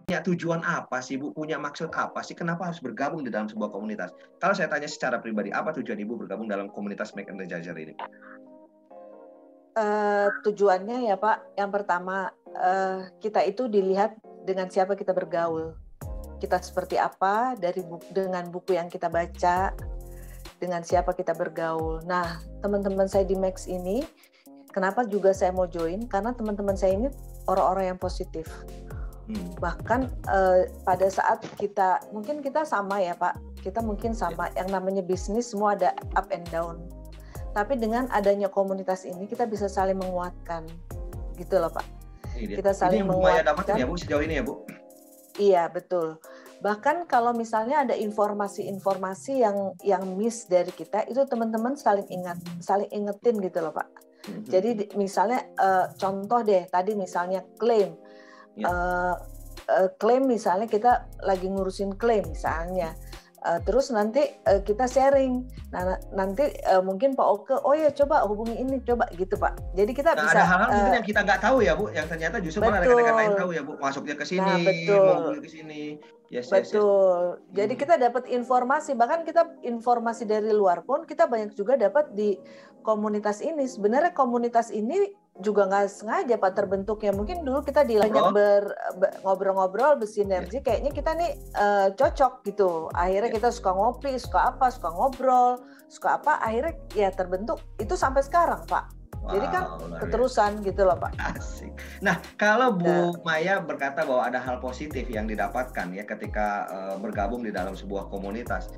punya tujuan apa sih, Bu? Punya maksud apa sih? Kenapa harus bergabung di dalam sebuah komunitas? Kalau saya tanya secara pribadi, apa tujuan Ibu bergabung dalam komunitas Make Energizer ini? Tujuannya ya Pak, yang pertama kita itu dilihat dengan siapa kita bergaul. Kita seperti apa dengan buku yang kita baca, dengan siapa kita bergaul. Nah, teman-teman saya di Max ini, kenapa juga saya mau join? Karena teman-teman saya ini orang-orang yang positif. Bahkan pada saat mungkin kita sama ya Pak, kita mungkin sama, yang namanya bisnis semua ada up and down. Tapi dengan adanya komunitas ini kita bisa saling menguatkan, gitu loh Pak. Kita saling menguatkan. Dapatin ya Bu sejauh ini ya Bu? Iya betul. Bahkan kalau misalnya ada informasi-informasi yang miss dari kita, itu teman-teman saling ingetin gitu loh Pak. Jadi misalnya contoh deh tadi misalnya klaim. Klaim misalnya kita lagi ngurusin klaim misalnya, terus nanti kita sharing. Nah nanti mungkin Pak Oke, oh ya coba hubungi ini coba gitu Pak. Jadi kita bisa ada hal-hal mungkin yang kita nggak tahu ya Bu, yang ternyata justru malah rekan-rekan lain tahu ya Bu, masuknya ke sini, mau ke sini. Yes. Jadi kita dapat informasi, bahkan kita informasi dari luar pun kita banyak juga dapat di komunitas ini. Sebenarnya komunitas ini juga nggak sengaja Pak terbentuknya. Mungkin dulu kita banyak ngobrol-ngobrol, bersinergi, kayaknya kita nih cocok gitu. Akhirnya kita suka ngopi, suka ngobrol, suka apa, akhirnya ya terbentuk. Itu sampai sekarang Pak. Wow, jadi kan keterusan gitu loh Pak. Asik. Nah kalau Bu Maya berkata bahwa ada hal positif yang didapatkan ya ketika bergabung di dalam sebuah komunitas,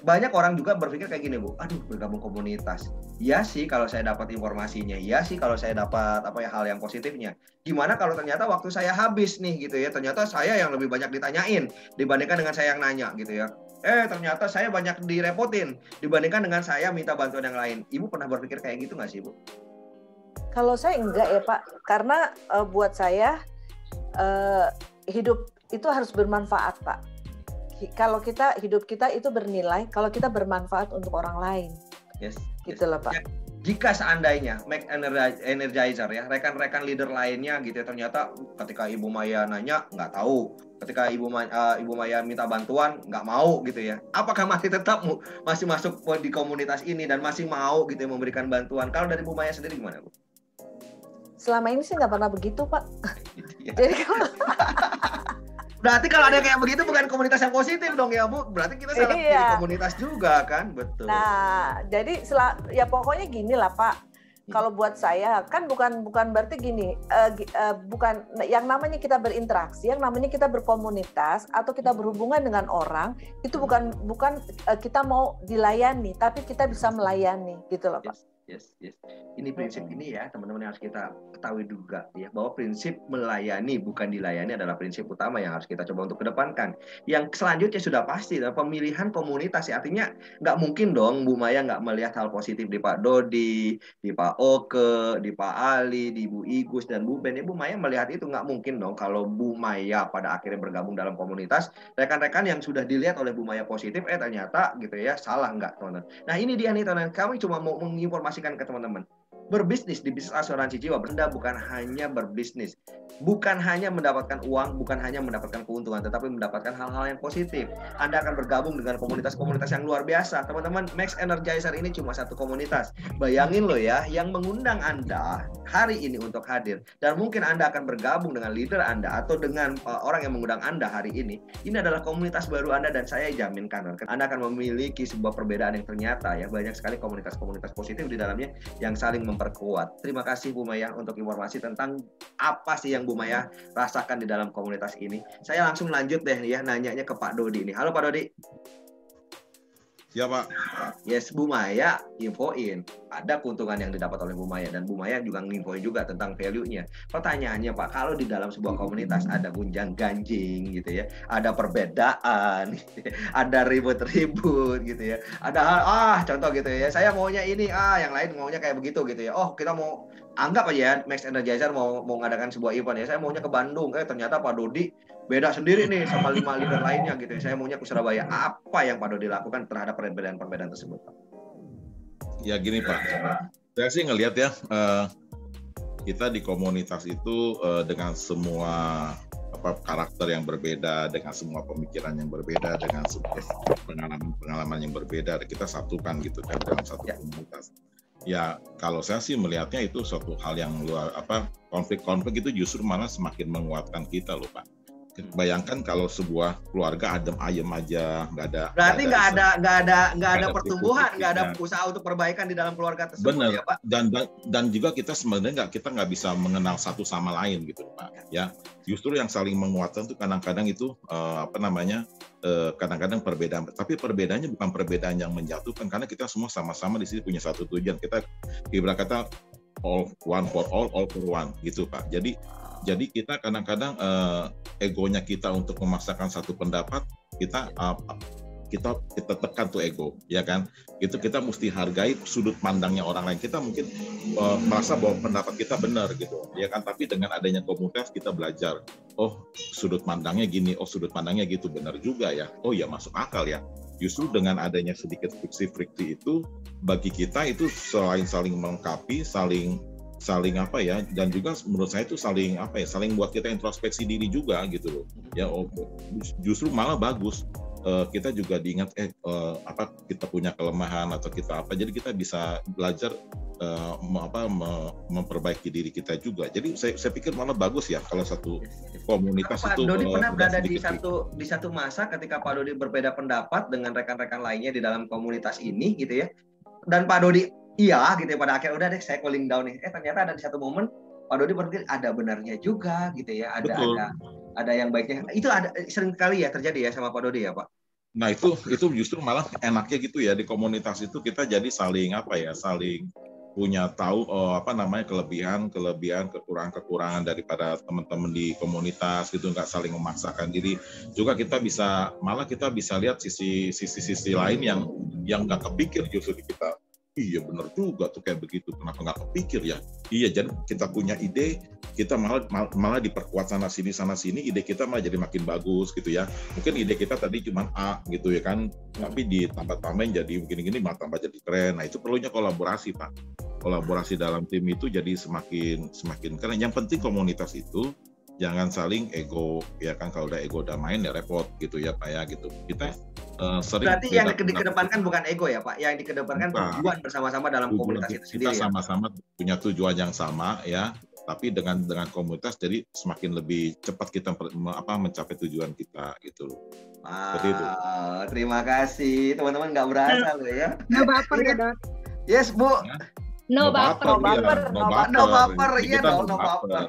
banyak orang juga berpikir kayak gini Bu, aduh bergabung komunitas, ya sih kalau saya dapat informasinya, ya sih kalau saya dapat hal yang positifnya. Gimana kalau ternyata waktu saya habis nih gitu ya, ternyata saya yang lebih banyak ditanyain dibandingkan dengan saya yang nanya gitu ya. Ternyata saya banyak direpotin dibandingkan dengan saya minta bantuan yang lain. Ibu pernah berpikir kayak gitu nggak sih Bu? Kalau saya enggak ya Pak, karena buat saya hidup itu harus bermanfaat Pak. Kalau hidup kita itu bernilai, kalau kita bermanfaat untuk orang lain. Yes. Gitu loh Pak. Jika seandainya Make Energizer ya, rekan-rekan leader lainnya gitu ya, ternyata ketika Ibu Maya nanya nggak tahu, ketika Ibu Maya minta bantuan nggak mau gitu ya, apakah masih tetap masih masuk di komunitas ini dan masih mau gitu ya memberikan bantuan? Kalau dari Bu Maya sendiri gimana Bu? Selama ini sih nggak pernah begitu Pak. Jadi berarti kalau ada kayak begitu bukan komunitas yang positif dong ya Bu. Berarti kita salah pilih komunitas juga kan, betul. Nah, jadi ya pokoknya gini lah Pak. Kalau buat saya kan bukan berarti gini, bukan yang namanya kita berinteraksi, yang namanya kita berkomunitas atau kita berhubungan dengan orang itu bukan kita mau dilayani, tapi kita bisa melayani gitu loh Pak. Yes. Ini prinsip ini ya teman-teman yang harus kita ketahui juga ya, bahwa prinsip melayani bukan dilayani adalah prinsip utama yang harus kita coba untuk kedepankan. Yang selanjutnya sudah pasti adalah pemilihan komunitas ya, artinya nggak mungkin dong Bu Maya nggak melihat hal positif di Pak Dodi, di Pak Oke, di Pak Ali, di Bu Igus dan Bu Ben. Ya, Bu Maya melihat itu nggak mungkin dong kalau Bu Maya pada akhirnya bergabung dalam komunitas, rekan-rekan yang sudah dilihat oleh Bu Maya positif ternyata gitu ya salah nggak teman-teman. Nah ini dia nih teman-teman, kami cuma mau menginformasikan ke teman-teman. Berbisnis di bisnis asuransi jiwa, Anda bukan hanya berbisnis, bukan hanya mendapatkan uang, bukan hanya mendapatkan keuntungan, tetapi mendapatkan hal-hal yang positif. Anda akan bergabung dengan komunitas-komunitas yang luar biasa. Teman-teman, Max Energizer ini cuma satu komunitas. Bayangin loh ya, yang mengundang Anda hari ini untuk hadir, dan mungkin Anda akan bergabung dengan leader Anda atau dengan orang yang mengundang Anda hari ini. Ini adalah komunitas baru Anda, dan saya jaminkan Anda akan memiliki sebuah perbedaan yang ternyata ya, banyak sekali komunitas-komunitas positif di dalamnya yang saling memperkuat. Terima kasih Bu Maya untuk informasi tentang apa sih yang Bu Maya rasakan di dalam komunitas ini. Saya langsung lanjut deh ya, nanyanya ke Pak Dodi ini. Halo Pak Dodi. Ya Pak. Yes, Bu Maya infoin ada keuntungan yang didapat oleh Bu Maya, dan Bu Maya juga nginfoin juga tentang value-nya. Pertanyaannya Pak, kalau di dalam sebuah komunitas ada gunjang ganjing gitu ya, ada perbedaan, ada ribut-ribut gitu ya, ada contoh gitu ya, saya maunya ini, yang lain maunya kayak begitu gitu ya. Oh kita mau anggap aja ya, Max Energizer mau mengadakan sebuah event ya, saya maunya ke Bandung, ternyata Pak Dodi beda sendiri nih sama 5 leader lainnya gitu ya. Saya maunya ke Surabaya. Apa yang Pak Dodi lakukan terhadap perbedaan-perbedaan tersebut, Pak? Ya gini Pak, saya sih ngelihat ya, kita di komunitas itu dengan semua karakter yang berbeda, dengan semua pemikiran yang berbeda, dengan semua pengalaman yang berbeda, kita satukan gitu kan dalam satu komunitas. Ya kalau saya sih melihatnya itu suatu hal yang konflik-konflik itu justru malah semakin menguatkan kita loh Pak. Bayangkan kalau sebuah keluarga adem ayem aja, nggak ada. Berarti nggak ada pertumbuhan, nggak ada usaha untuk perbaikan di dalam keluarga tersebut. Benar. Ya, Pak. Dan juga kita sebenarnya kita nggak bisa mengenal satu sama lain gitu Pak. Ya, justru yang saling menguatkan itu kadang-kadang itu kadang-kadang perbedaan. Tapi perbedaannya bukan perbedaan yang menjatuhkan, karena kita semua sama-sama di sini punya satu tujuan. Kita ibarat kata all one for all for one gitu Pak. Jadi kita kadang-kadang egonya kita untuk memaksakan satu pendapat, kita tekan tuh ego, ya kan? Itu kita mesti hargai sudut pandangnya orang lain. Kita mungkin merasa bahwa pendapat kita benar gitu, ya kan? Tapi dengan adanya komunitas kita belajar, oh sudut pandangnya gini, oh sudut pandangnya gitu, benar juga ya. Oh ya masuk akal ya. Justru dengan adanya sedikit friksi itu, bagi kita itu selain saling melengkapi, saling dan juga menurut saya itu saling buat kita introspeksi diri juga gitu loh ya. Justru malah bagus kita juga diingat kita punya kelemahan atau kita jadi kita bisa belajar memperbaiki diri kita juga. Jadi saya pikir malah bagus ya kalau satu komunitas Pak itu. Pak Dodi pernah berada di satu masa ketika Pak Dodi berbeda pendapat dengan rekan-rekan lainnya di dalam komunitas ini gitu ya, dan Pak Dodi iya gitu ya, pada akhirnya udah deh saya cooling down nih. Ternyata ada di satu momen Pak Dodi berpikir ada benarnya juga gitu ya, ada yang baiknya. Itu ada sering kali ya terjadi ya sama Pak Dodi ya Pak. Nah itu justru malah enaknya gitu ya, di komunitas itu kita jadi saling punya tahu kelebihan kekurangan daripada teman-teman di komunitas gitu, nggak saling memaksakan diri. Juga kita bisa lihat sisi lain yang nggak kepikir justru di kita. Iya benar juga tuh kayak begitu, kenapa nggak kepikir ya? Iya, jadi kita punya ide, kita malah diperkuat sana sini, ide kita malah jadi makin bagus gitu ya. Mungkin ide kita tadi cuma A gitu ya kan, tapi ditambah-tambahin jadi begini-gini malah tambah jadi keren. Nah itu perlunya kolaborasi Pak. Kolaborasi dalam tim itu jadi semakin keren. Yang penting komunitas itu jangan saling ego ya kan, kalau udah main ya repot gitu ya Pak ya gitu. Kita sering. Berarti yang dikedepankan bukan ego ya Pak, yang dikedepankan tujuan bersama-sama dalam komunitas itu sendiri. Kita sama-sama punya tujuan yang sama ya, tapi dengan komunitas jadi semakin lebih cepat kita mencapai tujuan kita gitu loh. Seperti itu. Terima kasih teman-teman, nggak berasa loh ya. No baper ya Dok. Yes Bu. No baper. No baper. Iya, no baper.